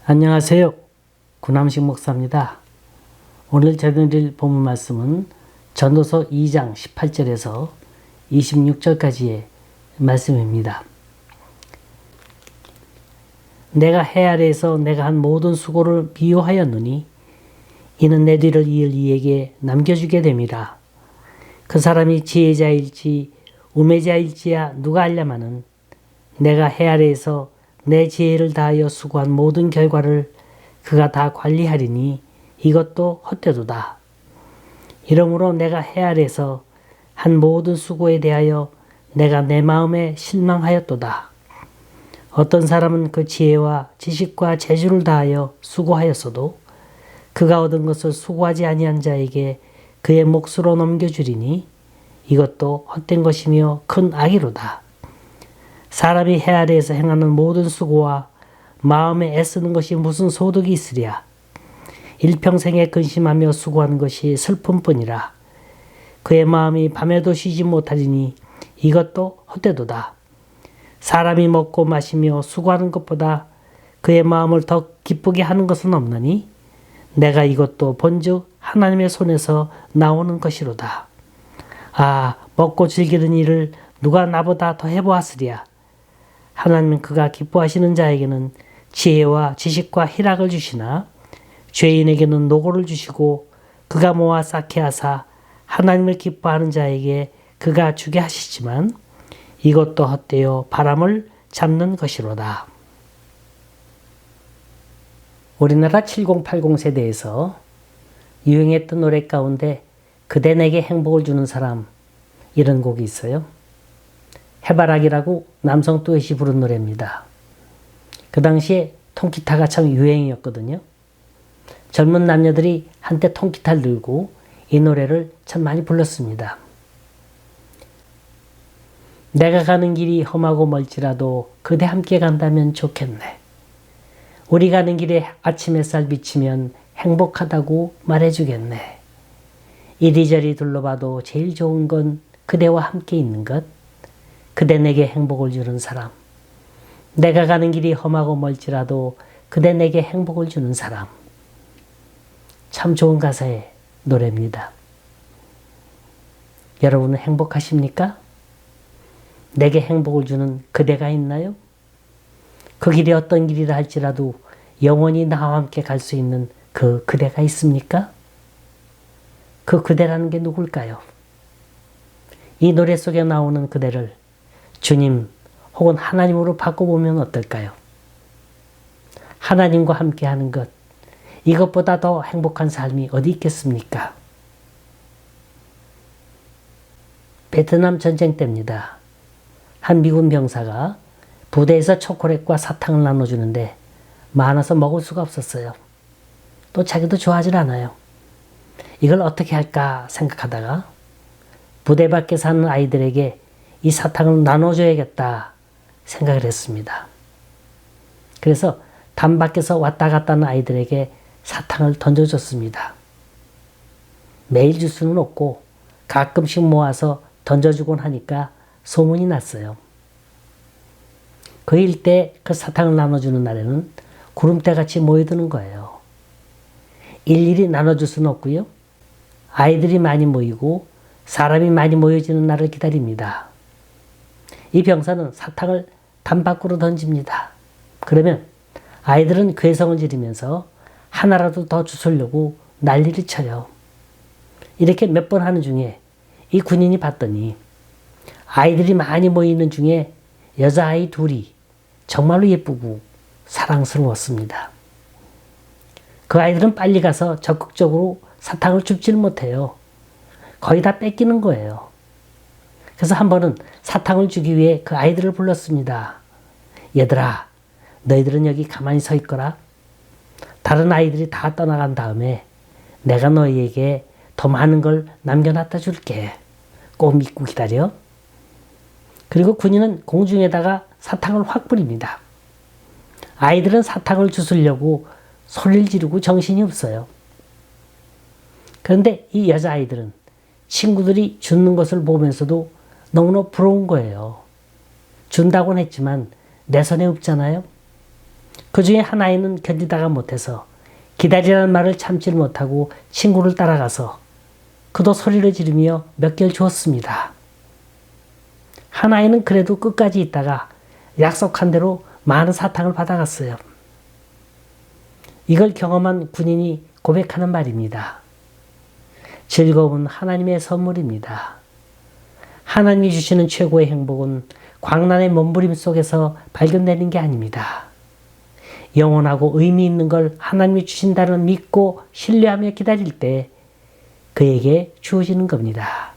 안녕하세요. 구남식 목사입니다. 오늘 전해드릴 본문 말씀은 전도서 2장 18절에서 26절까지의 말씀입니다. 내가 해 아래에서 내가 한 모든 수고를 미워하였노니 이는 내 뒤를 이을 이에게 남겨주게 됨이라. 그 사람이 지혜자일지 우매자일지야 누가 알려마는 내가 해 아래에서 내 지혜를 다하여 수고한 모든 결과를 그가 다 관리하리니 이것도 헛되도다. 이러므로 내가 해 아래에서 한 모든 수고에 대하여 내가 내 마음에 실망하였도다. 어떤 사람은 그 지혜와 지식과 재주를 다하여 수고하였어도 그가 얻은 것을 수고하지 아니한 자에게 그의 몫으로 넘겨주리니 이것도 헛된 것이며 큰 악이로다. 사람이 해 아래에서 행하는 모든 수고와 마음에 애쓰는 것이 무슨 소득이 있으랴. 일평생에 근심하며 수고하는 것이 슬픔뿐이라. 그의 마음이 밤에도 쉬지 못하리니 이것도 헛되도다. 사람이 먹고 마시며 수고하는 것보다 그의 마음을 더 기쁘게 하는 것은 없나니 내가 이것도 본즉 하나님의 손에서 나오는 것이로다. 아, 먹고 즐기는 일을 누가 나보다 더 해보았으랴. 하나님은 그가 기뻐하시는 자에게는 지혜와 지식과 희락을 주시나 죄인에게는 노고를 주시고 그가 모아 쌓게 하사 하나님을 기뻐하는 자에게 그가 주게 하시지만 이것도 헛되어 바람을 잡는 것이로다. 우리나라 7080 세대에서 유행했던 노래 가운데 그대 내게 행복을 주는 사람 이런 곡이 있어요. 해바라기라고 남성 듀엣이 부른 노래입니다. 그 당시에 통기타가 참 유행이었거든요. 젊은 남녀들이 한때 통기타를 들고 이 노래를 참 많이 불렀습니다. 내가 가는 길이 험하고 멀지라도 그대 함께 간다면 좋겠네. 우리 가는 길에 아침 햇살 비치면 행복하다고 말해주겠네. 이리저리 둘러봐도 제일 좋은 건 그대와 함께 있는 것. 그대 내게 행복을 주는 사람. 내가 가는 길이 험하고 멀지라도 그대 내게 행복을 주는 사람. 참 좋은 가사의 노래입니다. 여러분은 행복하십니까? 내게 행복을 주는 그대가 있나요? 그 길이 어떤 길이라 할지라도 영원히 나와 함께 갈 수 있는 그 그대가 있습니까? 그 그대라는 게 누굴까요? 이 노래 속에 나오는 그대를 주님 혹은 하나님으로 바꿔보면 어떨까요? 하나님과 함께하는 것, 이것보다 더 행복한 삶이 어디 있겠습니까? 베트남 전쟁 때입니다. 한 미군 병사가 부대에서 초콜릿과 사탕을 나눠주는데 많아서 먹을 수가 없었어요. 또 자기도 좋아하질 않아요. 이걸 어떻게 할까 생각하다가 부대 밖에 사는 아이들에게 이 사탕을 나눠줘야겠다 생각을 했습니다. 그래서 담 밖에서 왔다 갔다 하는 아이들에게 사탕을 던져줬습니다. 매일 줄 수는 없고 가끔씩 모아서 던져주곤 하니까 소문이 났어요. 그 일대 그 사탕을 나눠주는 날에는 구름대같이 모여드는 거예요. 일일이 나눠줄 수는 없고요. 아이들이 많이 모이고 사람이 많이 모여지는 날을 기다립니다. 이 병사는 사탕을 담 밖으로 던집니다. 그러면 아이들은 괴성을 지르면서 하나라도 더 주우려고 난리를 쳐요. 이렇게 몇 번 하는 중에 이 군인이 봤더니 아이들이 많이 모이는 중에 여자아이 둘이 정말로 예쁘고 사랑스러웠습니다. 그 아이들은 빨리 가서 적극적으로 사탕을 줍지는 못해요. 거의 다 뺏기는 거예요. 그래서 한 번은 사탕을 주기 위해 그 아이들을 불렀습니다. 얘들아, 너희들은 여기 가만히 서 있거라. 다른 아이들이 다 떠나간 다음에 내가 너희에게 더 많은 걸 남겨놨다 줄게. 꼭 믿고 기다려. 그리고 군인은 공중에다가 사탕을 확 뿌립니다. 아이들은 사탕을 주우려고 소리를 지르고 정신이 없어요. 그런데 이 여자아이들은 친구들이 주는 것을 보면서도 너무나 부러운 거예요. 준다고는 했지만 내 손에 없잖아요. 그 중에 한 아이는 견디다가 못해서 기다리라는 말을 참지 못하고 친구를 따라가서 그도 소리를 지르며 몇 개를 주었습니다. 한 아이는 그래도 끝까지 있다가 약속한 대로 많은 사탕을 받아갔어요. 이걸 경험한 군인이 고백하는 말입니다. 즐거움은 하나님의 선물입니다. 하나님이 주시는 최고의 행복은 광란의 몸부림 속에서 발견되는 게 아닙니다. 영원하고 의미 있는 걸 하나님이 주신다는 믿고 신뢰하며 기다릴 때 그에게 주어지는 겁니다.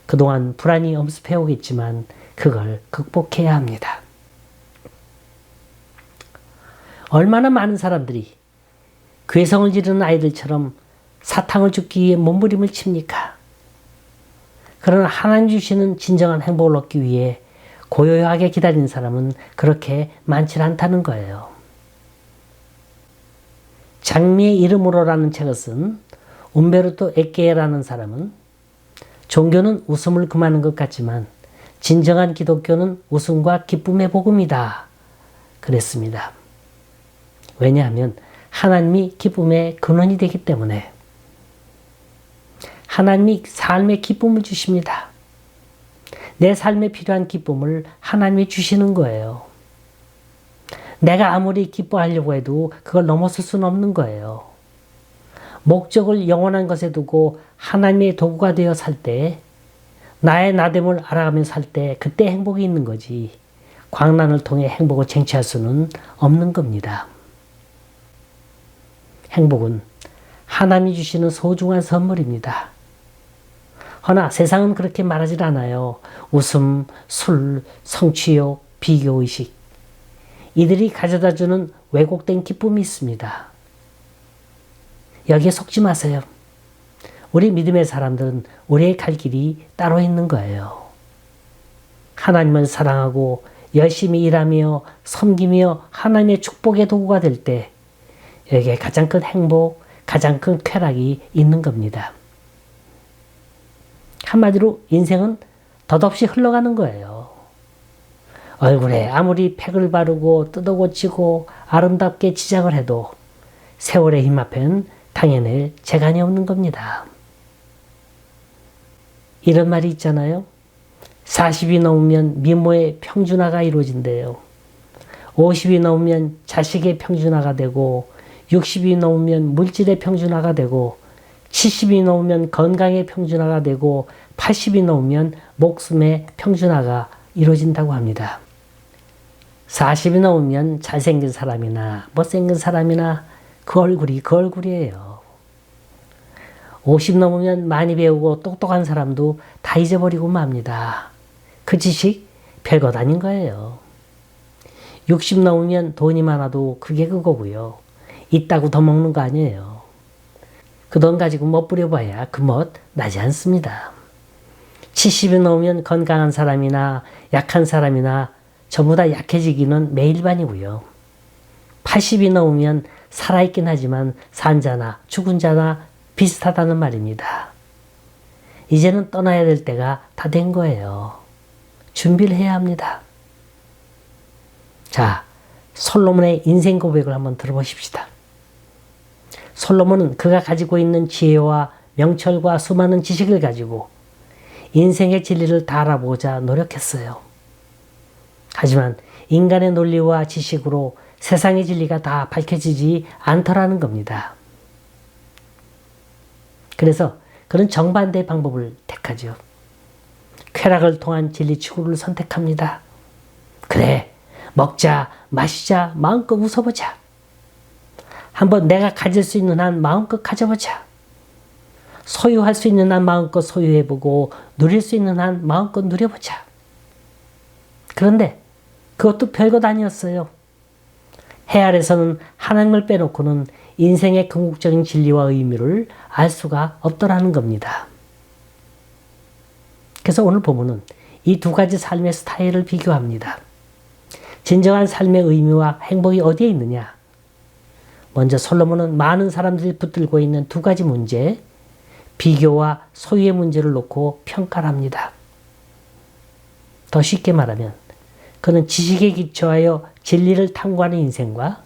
그동안 불안이 엄습해 오겠지만 그걸 극복해야 합니다. 얼마나 많은 사람들이 괴성을 지르는 아이들처럼 사탕을 줍기 위해 몸부림을 칩니까? 그러나 하나님 주시는 진정한 행복을 얻기 위해 고요하게 기다리는 사람은 그렇게 많지 않다는 거예요. 장미의 이름으로라는 책을 쓴 움베르토 에케라는 사람은 종교는 웃음을 금하는 것 같지만 진정한 기독교는 웃음과 기쁨의 복음이다 그랬습니다. 왜냐하면 하나님이 기쁨의 근원이 되기 때문에. 하나님이 삶의 기쁨을 주십니다. 내 삶에 필요한 기쁨을 하나님이 주시는 거예요. 내가 아무리 기뻐하려고 해도 그걸 넘어설 수는 없는 거예요. 목적을 영원한 것에 두고 하나님의 도구가 되어 살 때, 나의 나됨을 알아가며 살 때 그때 행복이 있는 거지, 광란을 통해 행복을 쟁취할 수는 없는 겁니다. 행복은 하나님이 주시는 소중한 선물입니다. 허나 세상은 그렇게 말하지 않아요. 웃음, 술, 성취욕, 비교의식. 이들이 가져다주는 왜곡된 기쁨이 있습니다. 여기에 속지 마세요. 우리 믿음의 사람들은 우리의 갈 길이 따로 있는 거예요. 하나님을 사랑하고 열심히 일하며 섬기며 하나님의 축복의 도구가 될 때 여기에 가장 큰 행복, 가장 큰 쾌락이 있는 겁니다. 한마디로 인생은 덧없이 흘러가는 거예요. 얼굴에 아무리 팩을 바르고 뜯어고치고 아름답게 지장을 해도 세월의 힘 앞엔 당해낼 재간이 없는 겁니다. 이런 말이 있잖아요. 40이 넘으면 미모의 평준화가 이루어진대요. 50이 넘으면 자식의 평준화가 되고 60이 넘으면 물질의 평준화가 되고 70이 넘으면 건강의 평준화가 되고 80이 넘으면 목숨의 평준화가 이루어진다고 합니다. 40이 넘으면 잘생긴 사람이나 못생긴 사람이나 그 얼굴이에요. 50 넘으면 많이 배우고 똑똑한 사람도 다 잊어버리고 맙니다. 그 지식 별것 아닌 거예요. 60 넘으면 돈이 많아도 그게 그거고요. 있다고 더 먹는 거 아니에요. 그 돈 가지고 못 부려봐야 그 멋 나지 않습니다. 70이 넘으면 건강한 사람이나 약한 사람이나 전부 다 약해지기는 매일반이고요. 80이 넘으면 살아있긴 하지만 산 자나 죽은 자나 비슷하다는 말입니다. 이제는 떠나야 될 때가 다 된 거예요. 준비를 해야 합니다. 자, 솔로몬의 인생 고백을 한번 들어보십시다. 솔로몬은 그가 가지고 있는 지혜와 명철과 수많은 지식을 가지고 인생의 진리를 다 알아보고자 노력했어요. 하지만 인간의 논리와 지식으로 세상의 진리가 다 밝혀지지 않더라는 겁니다. 그래서 그는 정반대의 방법을 택하죠. 쾌락을 통한 진리 추구를 선택합니다. 그래, 먹자, 마시자, 마음껏 웃어보자. 한번 내가 가질 수 있는 한 마음껏 가져보자. 소유할 수 있는 한 마음껏 소유해보고 누릴 수 있는 한 마음껏 누려보자. 그런데 그것도 별것 아니었어요. 해 아래서는 하나님을 빼놓고는 인생의 궁극적인 진리와 의미를 알 수가 없더라는 겁니다. 그래서 오늘 본문은 이 두 가지 삶의 스타일을 비교합니다. 진정한 삶의 의미와 행복이 어디에 있느냐? 먼저 솔로몬은 많은 사람들이 붙들고 있는 두 가지 문제, 비교와 소유의 문제를 놓고 평가를 합니다. 더 쉽게 말하면 그는 지식에 기초하여 진리를 탐구하는 인생과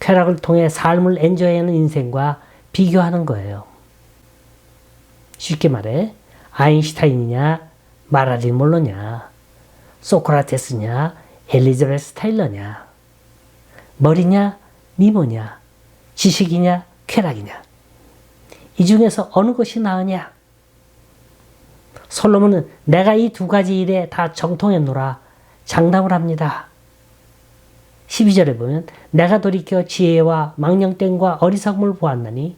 쾌락을 통해 삶을 엔조이하는 인생과 비교하는 거예요. 쉽게 말해 아인슈타인이냐 마릴린 먼로냐 소크라테스냐 엘리자베스 테일러냐 머리냐 미모냐 지식이냐 쾌락이냐 이 중에서 어느 것이 나으냐. 솔로몬은 내가 이 두 가지 일에 다 정통했노라 장담을 합니다. 12절에 보면 내가 돌이켜 지혜와 망령됨과 어리석음을 보았나니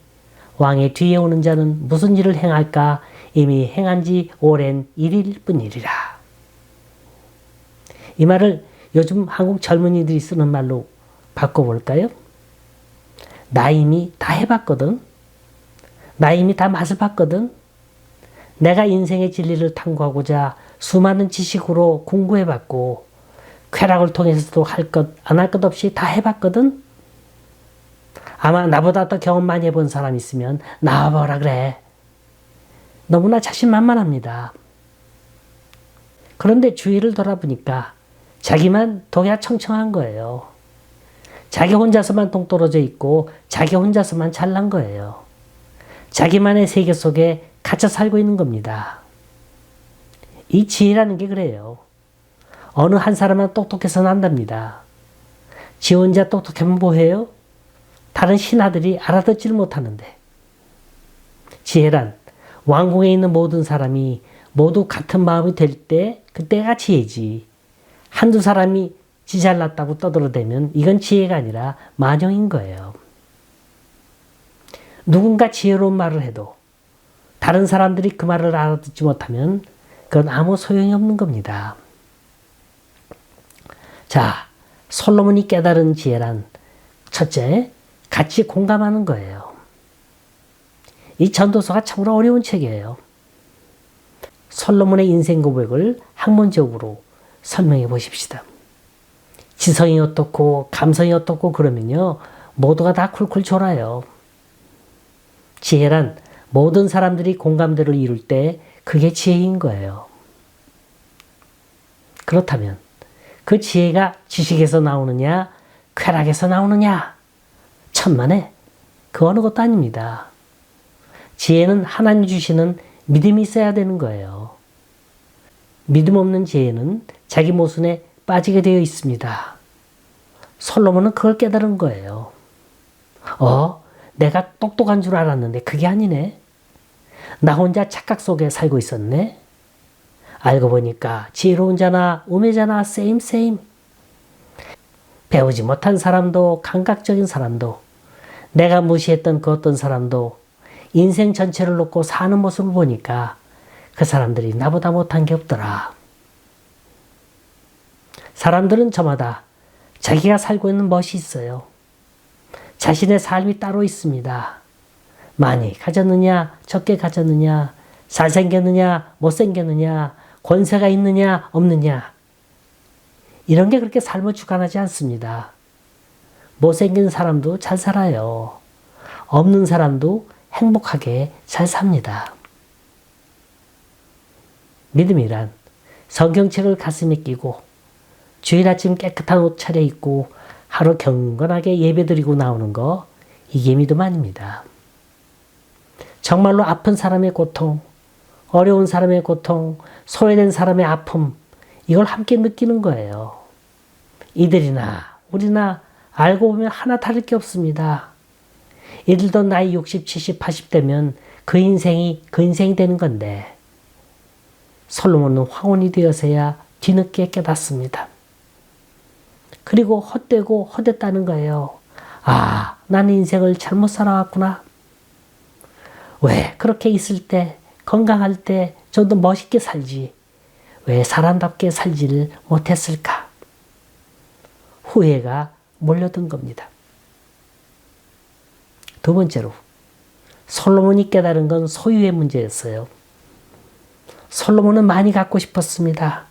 왕의 뒤에 오는 자는 무슨 일을 행할까 이미 행한 지 오랜 일일 뿐이리라. 이 말을 요즘 한국 젊은이들이 쓰는 말로 바꿔볼까요? 나 이미 다 해봤거든. 나 이미 다 맛을 봤거든. 내가 인생의 진리를 탐구하고자 수많은 지식으로 공부해봤고 쾌락을 통해서도 할 것 안 할 것 없이 다 해봤거든. 아마 나보다 더 경험 많이 해본 사람 있으면 나와보라 그래. 너무나 자신만만합니다. 그런데 주위를 돌아보니까 자기만 독야 청청한 거예요. 자기 혼자서만 동떨어져 있고 자기 혼자서만 잘난 거예요. 자기만의 세계 속에 갇혀 살고 있는 겁니다. 이 지혜라는 게 그래요. 어느 한 사람만 똑똑해서는 안 됩니다. 지 혼자 똑똑하면 뭐해요? 다른 신하들이 알아듣지를 못하는데. 지혜란 왕궁에 있는 모든 사람이 모두 같은 마음이 될 때 그때가 지혜지. 한두 사람이 지 잘났다고 떠들어대면 이건 지혜가 아니라 만영인 거예요. 누군가 지혜로운 말을 해도 다른 사람들이 그 말을 알아듣지 못하면 그건 아무 소용이 없는 겁니다. 자, 솔로몬이 깨달은 지혜란 첫째, 같이 공감하는 거예요. 이 전도서가 참으로 어려운 책이에요. 솔로몬의 인생 고백을 학문적으로 설명해 보십시다. 지성이 어떻고 감성이 어떻고 그러면요 모두가 다 쿨쿨 졸아요. 지혜란 모든 사람들이 공감대를 이룰 때 그게 지혜인 거예요. 그렇다면 그 지혜가 지식에서 나오느냐 쾌락에서 나오느냐 천만에 그 어느 것도 아닙니다. 지혜는 하나님 주시는 믿음이 있어야 되는 거예요. 믿음 없는 지혜는 자기 모순에 빠지게 되어 있습니다. 솔로몬은 그걸 깨달은 거예요. 내가 똑똑한 줄 알았는데 그게 아니네. 나 혼자 착각 속에 살고 있었네. 알고 보니까 지혜로운 자나 우매자나 same. 배우지 못한 사람도 감각적인 사람도 내가 무시했던 그 어떤 사람도 인생 전체를 놓고 사는 모습을 보니까 그 사람들이 나보다 못한 게 없더라. 사람들은 저마다 자기가 살고 있는 멋이 있어요. 자신의 삶이 따로 있습니다. 많이 가졌느냐 적게 가졌느냐 잘생겼느냐 못생겼느냐 권세가 있느냐 없느냐 이런 게 그렇게 삶을 주관하지 않습니다. 못생긴 사람도 잘 살아요. 없는 사람도 행복하게 잘 삽니다. 믿음이란 성경책을 가슴에 끼고 주일 아침 깨끗한 옷 차려입고 하루 경건하게 예배드리고 나오는 거 이게 믿음 아닙니다. 정말로 아픈 사람의 고통, 어려운 사람의 고통, 소외된 사람의 아픔 이걸 함께 느끼는 거예요. 이들이나 우리나 알고 보면 하나 다를 게 없습니다. 이들도 나이 60, 70, 80 되면 그 인생이 되는 건데 솔로몬은 황혼이 되어서야 뒤늦게 깨닫습니다. 그리고 헛되고 헛됐다는 거예요. 나는 인생을 잘못 살아왔구나. 왜 그렇게 있을 때 건강할 때 좀 더 멋있게 살지 왜 사람답게 살지를 못했을까. 후회가 몰려든 겁니다. 두 번째로 솔로몬이 깨달은 건 소유의 문제였어요. 솔로몬은 많이 갖고 싶었습니다.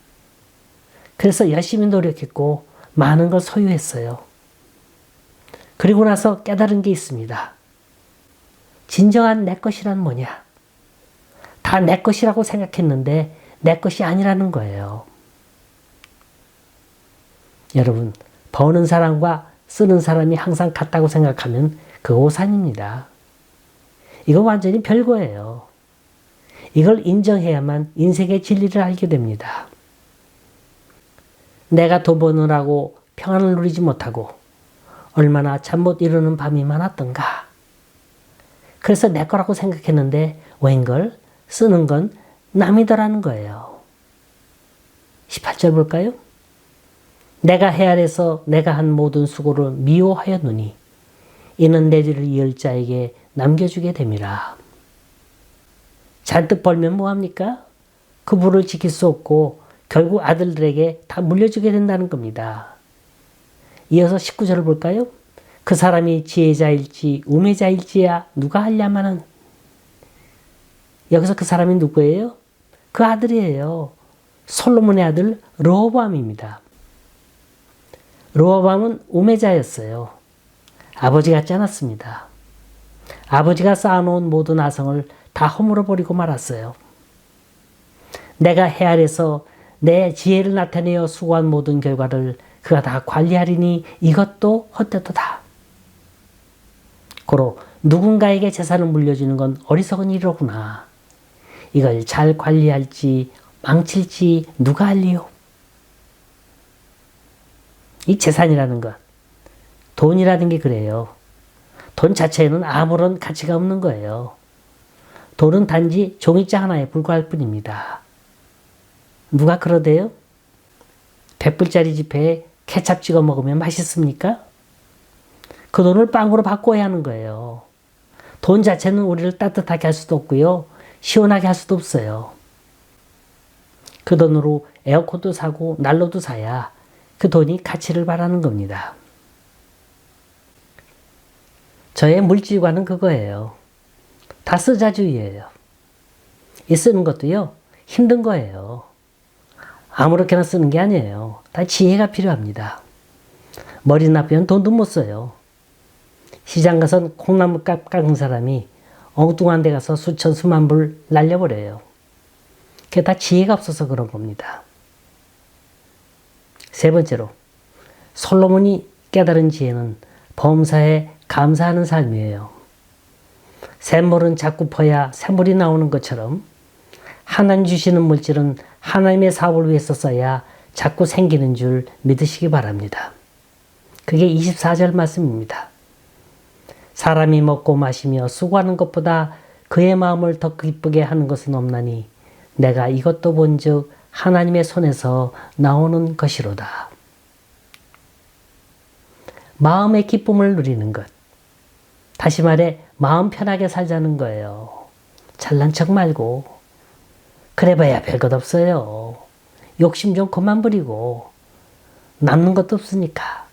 그래서 열심히 노력했고 많은 걸 소유했어요. 그리고 나서 깨달은 게 있습니다. 진정한 내 것이란 뭐냐? 다 내 것이라고 생각했는데 내 것이 아니라는 거예요. 여러분, 버는 사람과 쓰는 사람이 항상 같다고 생각하면 그거 오산입니다. 이거 완전히 별거예요. 이걸 인정해야만 인생의 진리를 알게 됩니다. 내가 돈 버느라고 평안을 누리지 못하고 얼마나 잠 못 이루는 밤이 많았던가. 그래서 내 거라고 생각했는데 웬걸 쓰는 건 남이더라는 거예요. 18절 볼까요? 내가 헤아려서 내가 한 모든 수고를 미워하였노니 이는 내 뒤를 이을 자에게 남겨주게 됨이라. 잔뜩 벌면 뭐합니까? 그 부를 지킬 수 없고 결국 아들들에게 다 물려주게 된다는 겁니다. 이어서 19절을 볼까요? 그 사람이 지혜자일지 우매자일지야 누가 알냐마는. 여기서 그 사람이 누구예요? 그 아들이에요. 솔로몬의 아들 르호보암입니다. 르호보암은 우매자였어요. 아버지 같지 않았습니다. 아버지가 쌓아놓은 모든 아성을 다 허물어버리고 말았어요. 내가 헤아려서 내 지혜를 나타내어 수고한 모든 결과를 그가 다 관리하리니 이것도 헛되도다. 고로 누군가에게 재산을 물려주는 건 어리석은 일이로구나. 이걸 잘 관리할지 망칠지 누가 알리요? 이 재산이라는 것, 돈이라는 게 그래요. 돈 자체에는 아무런 가치가 없는 거예요. 돈은 단지 종이자 하나에 불과할 뿐입니다. 누가 그러대요? 100불짜리 지폐에 케찹 찍어 먹으면 맛있습니까? 그 돈을 빵으로 바꿔야 하는 거예요. 돈 자체는 우리를 따뜻하게 할 수도 없고요. 시원하게 할 수도 없어요. 그 돈으로 에어컨도 사고 난로도 사야 그 돈이 가치를 발하는 겁니다. 저의 물질관은 그거예요. 다 쓰자주의예요. 이 쓰는 것도요, 힘든 거예요. 아무렇게나 쓰는 게 아니에요. 다 지혜가 필요합니다. 머리 나쁘면 돈도 못 써요. 시장 가선 콩나물 값 깎은 사람이 엉뚱한 데 가서 수천 수만 불 날려버려요. 그게 다 지혜가 없어서 그런 겁니다. 세 번째로, 솔로몬이 깨달은 지혜는 범사에 감사하는 삶이에요. 샘물은 자꾸 퍼야 샘물이 나오는 것처럼 하나님 주시는 물질은 하나님의 사업을 위해서 써야 자꾸 생기는 줄 믿으시기 바랍니다. 그게 24절 말씀입니다. 사람이 먹고 마시며 수고하는 것보다 그의 마음을 더 기쁘게 하는 것은 없나니 내가 이것도 본즉 하나님의 손에서 나오는 것이로다. 마음의 기쁨을 누리는 것. 다시 말해 마음 편하게 살자는 거예요. 잘난 척 말고. 그래봐야 별것 없어요. 욕심 좀 그만 부리고 남는 것도 없으니까.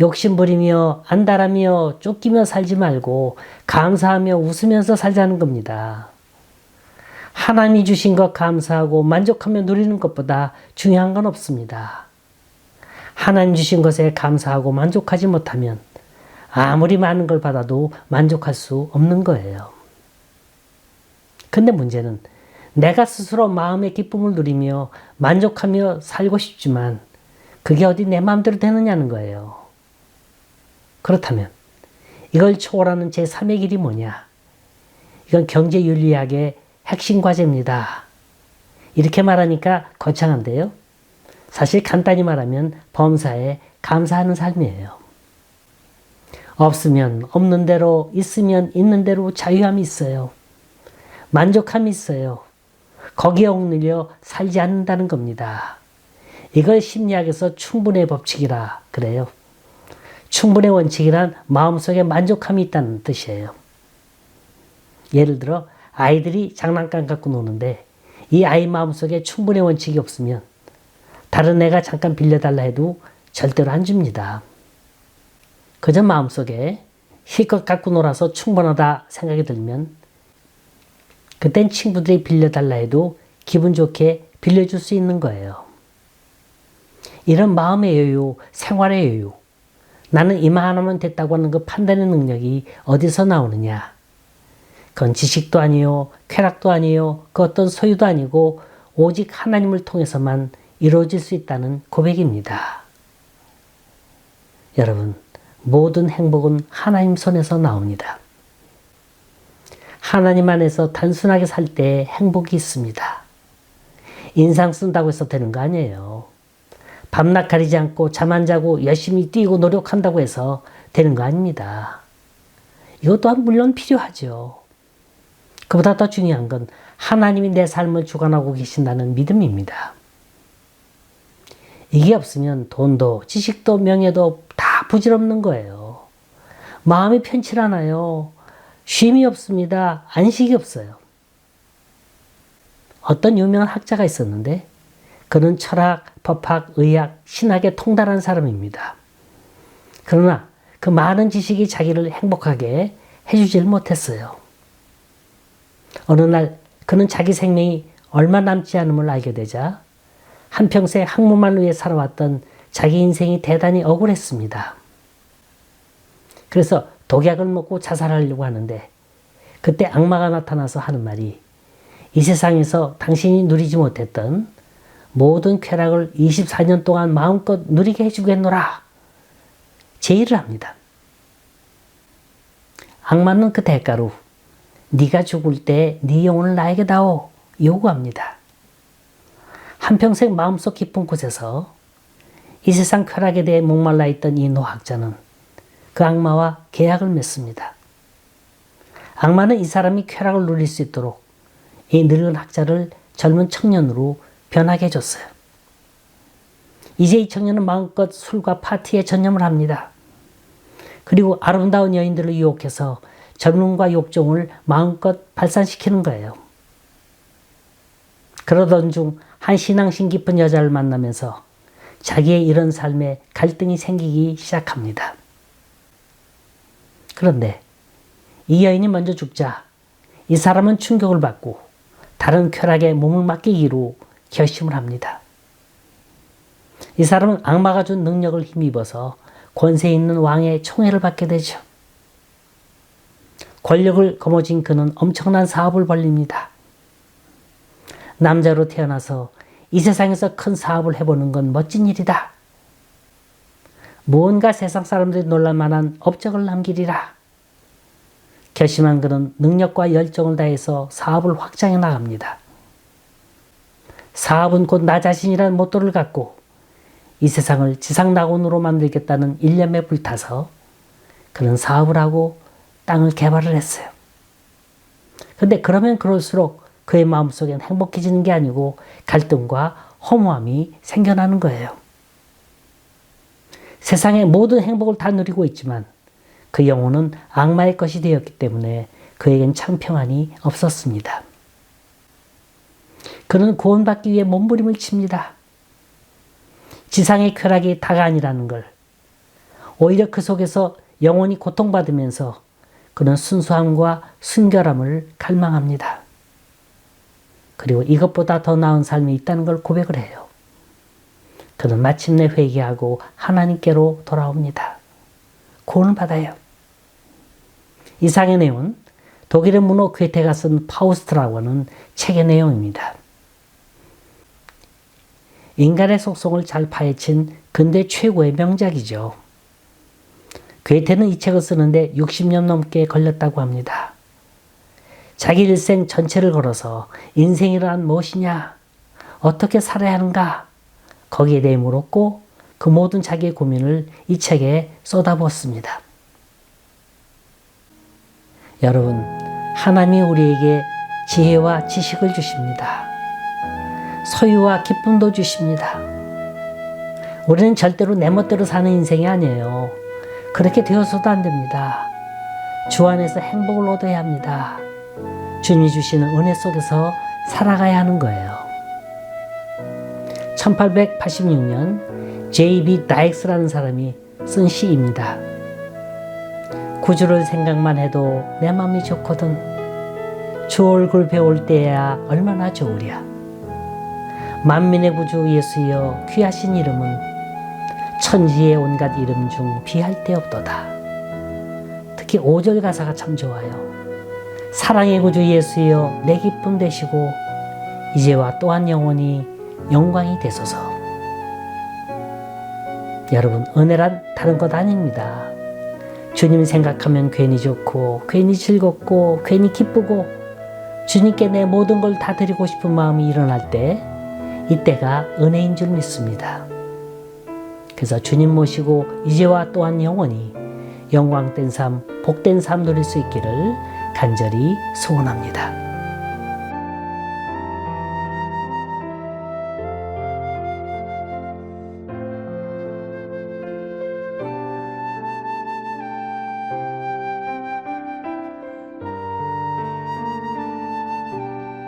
욕심 부리며 안달하며 쫓기며 살지 말고 감사하며 웃으면서 살자는 겁니다. 하나님이 주신 것 감사하고 만족하며 누리는 것보다 중요한 건 없습니다. 하나님 주신 것에 감사하고 만족하지 못하면 아무리 많은 걸 받아도 만족할 수 없는 거예요. 근데 문제는 내가 스스로 마음의 기쁨을 누리며 만족하며 살고 싶지만 그게 어디 내 마음대로 되느냐는 거예요. 그렇다면 이걸 초월하는 제3의 길이 뭐냐? 이건 경제윤리학의 핵심 과제입니다. 이렇게 말하니까 거창한데요. 사실 간단히 말하면 범사에 감사하는 삶이에요. 없으면 없는 대로, 있으면 있는 대로 자유함이 있어요. 만족함이 있어요. 거기에 옥눌려 살지 않는다는 겁니다. 이걸 심리학에서 충분의 법칙이라 그래요. 충분의 원칙이란 마음속에 만족함이 있다는 뜻이에요. 예를 들어 아이들이 장난감 갖고 노는데 이 아이 마음속에 충분의 원칙이 없으면 다른 애가 잠깐 빌려달라 해도 절대로 안 줍니다. 그저 마음속에 실컷 갖고 놀아서 충분하다 생각이 들면 그땐 친구들이 빌려달라 해도 기분 좋게 빌려줄 수 있는 거예요. 이런 마음의 여유, 생활의 여유, 나는 이만하면 됐다고 하는 그 판단의 능력이 어디서 나오느냐? 그건 지식도 아니요, 쾌락도 아니요, 그 어떤 소유도 아니고 오직 하나님을 통해서만 이루어질 수 있다는 고백입니다. 여러분, 모든 행복은 하나님 손에서 나옵니다. 하나님 안에서 단순하게 살 때 행복이 있습니다. 인상 쓴다고 해서 되는 거 아니에요. 밤낮 가리지 않고 잠 안 자고 열심히 뛰고 노력한다고 해서 되는 거 아닙니다. 이것 또한 물론 필요하죠. 그보다 더 중요한 건 하나님이 내 삶을 주관하고 계신다는 믿음입니다. 이게 없으면 돈도 지식도 명예도 다 부질없는 거예요. 마음이 편치 않아요. 쉼이 없습니다. 안식이 없어요. 어떤 유명한 학자가 있었는데 그는 철학, 법학, 의학, 신학에 통달한 사람입니다. 그러나 그 많은 지식이 자기를 행복하게 해주질 못했어요. 어느 날 그는 자기 생명이 얼마 남지 않음을 알게 되자 한평생 학문만 위해 살아왔던 자기 인생이 대단히 억울했습니다. 그래서 독약을 먹고 자살하려고 하는데 그때 악마가 나타나서 하는 말이 이 세상에서 당신이 누리지 못했던 모든 쾌락을 24년 동안 마음껏 누리게 해주겠노라 제의를 합니다. 악마는 그 대가로 네가 죽을 때 네 영혼을 나에게 다오 요구합니다. 한평생 마음속 깊은 곳에서 이 세상 쾌락에 대해 목말라 있던 이 노학자는 그 악마와 계약을 맺습니다. 악마는 이 사람이 쾌락을 누릴 수 있도록 이 늙은 학자를 젊은 청년으로 변하게 해줬어요. 이제 이 청년은 마음껏 술과 파티에 전념을 합니다. 그리고 아름다운 여인들을 유혹해서 젊음과 욕정을 마음껏 발산시키는 거예요. 그러던 중 한 신앙심 깊은 여자를 만나면서 자기의 이런 삶에 갈등이 생기기 시작합니다. 그런데 이 여인이 먼저 죽자 이 사람은 충격을 받고 다른 쾌락에 몸을 맡기기로 결심을 합니다. 이 사람은 악마가 준 능력을 힘입어서 권세 있는 왕의 총애를 받게 되죠. 권력을 거머쥔 그는 엄청난 사업을 벌립니다. 남자로 태어나서 이 세상에서 큰 사업을 해보는 건 멋진 일이다. 무언가 세상 사람들이 놀랄만한 업적을 남기리라. 결심한 그는 능력과 열정을 다해서 사업을 확장해 나갑니다. 사업은 곧 나 자신이라는 모토를 갖고 이 세상을 지상낙원으로 만들겠다는 일념에 불타서 그는 사업을 하고 땅을 개발을 했어요. 근데 그러면 그럴수록 그의 마음속엔 행복해지는 게 아니고 갈등과 허무함이 생겨나는 거예요. 세상의 모든 행복을 다 누리고 있지만 그 영혼은 악마의 것이 되었기 때문에 그에겐 창평한이 없었습니다. 그는 구원받기 위해 몸부림을 칩니다. 지상의 쾌락이 다가 아니라는 걸, 오히려 그 속에서 영혼이 고통받으면서 그는 순수함과 순결함을 갈망합니다. 그리고 이것보다 더 나은 삶이 있다는 걸 고백을 해요. 그는 마침내 회개하고 하나님께로 돌아옵니다. 구원을 받아요. 이상의 내용은 독일의 문호 괴테가 쓴 파우스트라고 하는 책의 내용입니다. 인간의 속성을 잘 파헤친 근대 최고의 명작이죠. 괴테는 이 책을 쓰는데 60년 넘게 걸렸다고 합니다. 자기 일생 전체를 걸어서 인생이란 무엇이냐, 어떻게 살아야 하는가, 거기에 대해 물었고 그 모든 자기의 고민을 이 책에 쏟아부었습니다. 여러분, 하나님이 우리에게 지혜와 지식을 주십니다. 소유와 기쁨도 주십니다. 우리는 절대로 내 멋대로 사는 인생이 아니에요. 그렇게 되어서도 안 됩니다. 주 안에서 행복을 얻어야 합니다. 주님이 주시는 은혜 속에서 살아가야 하는 거예요. 1886년 J.B. 다익스라는 사람이 쓴 시입니다. 구주를 생각만 해도 내 맘이 좋거든. 주 얼굴 배울 때야 얼마나 좋으랴. 만민의 구주 예수여 귀하신 이름은 천지의 온갖 이름 중 비할 데 없도다. 특히 5절 가사가 참 좋아요. 사랑의 구주 예수여 내 기쁨 되시고 이제와 또한 영원히 영광이 되소서. 여러분, 은혜란 다른 것 아닙니다. 주님 생각하면 괜히 좋고 괜히 즐겁고 괜히 기쁘고 주님께 내 모든 걸 다 드리고 싶은 마음이 일어날 때 이때가 은혜인 줄 믿습니다. 그래서 주님 모시고 이제와 또한 영원히 영광된 삶, 복된 삶 누릴 수 있기를 간절히 소원합니다.